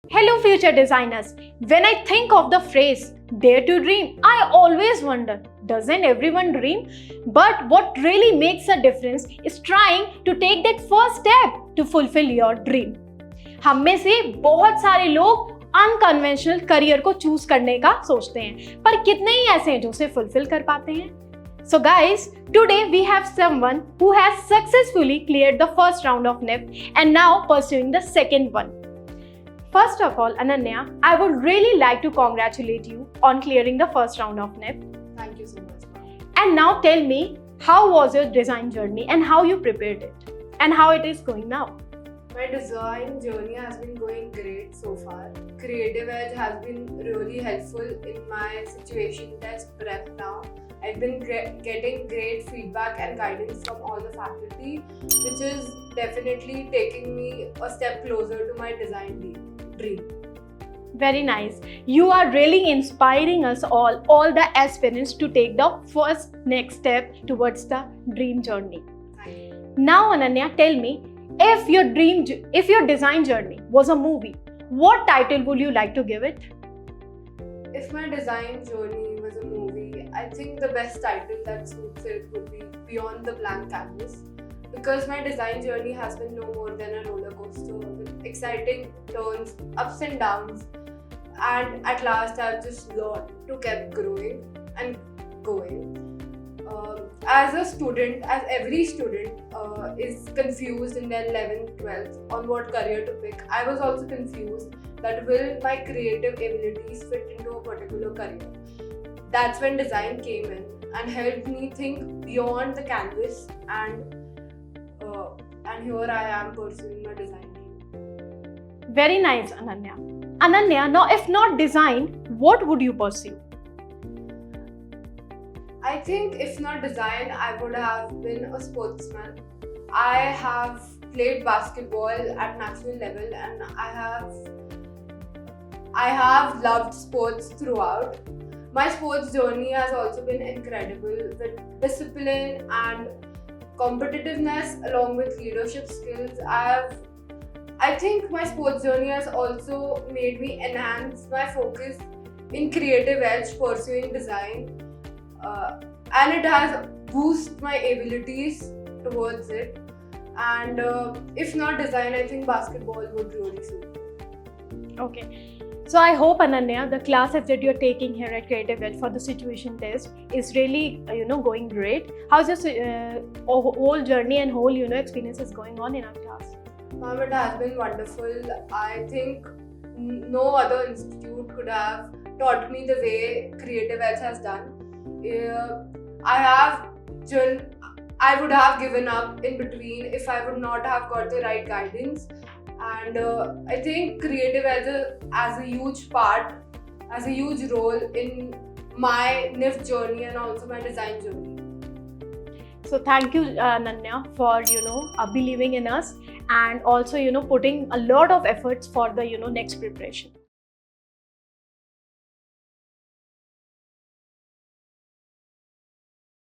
Hello, future designers. When I think of the phrase dare to dream, I always wonder, doesn't everyone dream? But what really makes a difference is trying to take that first step to fulfill your dream. हम में से बहुत सारे लोग unconventional career को choose करने का सोचते हैं, पर कितने ही ऐसे हैं जो उसे फुलफिल कर पाते हैं? So guys, today we have someone who has successfully cleared the first round of NIFT and now pursuing the second one. First of all, Ananya, I would really like to congratulate you on clearing the first round of NIFT. Thank you so much, ma'am. And now tell me, how was your design journey and how you prepared it and how it is going now? My design journey has been going great so far. Creative Edge has been really helpful in my situation test prep now. I've been getting great feedback and guidance from all the faculty, which is definitely taking me a step closer to my design dream. Very nice. You are really inspiring us all the aspirants to take the first next step towards the dream journey. Thank you. Now, Ananya, tell me, if your design journey was a movie, what title would you like to give it? If my design journey was a movie, I think the best title that suits it would be Beyond the Blank Canvas, because my design journey has been no more than a roller coaster with exciting turns, ups and downs, and at last I've just learned to keep growing and going. As a student, as every student is confused in their 11th, 12th on what career to pick, I was also confused that will my creative abilities fit into a particular career. That's when design came in and helped me think beyond the canvas, and here I am pursuing my design dream. Very nice, Ananya. Ananya, now if not design, what would you pursue? I think if not design, I would have been a sportsman. I have played basketball at national level and I have loved sports throughout. My sports journey has also been incredible with discipline and competitiveness along with leadership skills. I think my sports journey has also made me enhance my focus in Creative Edge pursuing design. And it has boosted my abilities towards it. And if not design, I think basketball would really suit. Okay. So I hope, Ananya, the classes that you're taking here at Creative Edge for the situation test is really, going great. How's your whole journey and whole, experience is going on in our class? Ma'am, it has been wonderful. I think no other institute could have taught me the way Creative Edge has done. I would have given up in between if I would not have got the right guidance. And I think Creative Edge as a huge part, as a huge role in my NIFT journey and also my design journey. So thank you, Ananya, for believing in us and also putting a lot of efforts for the next preparation.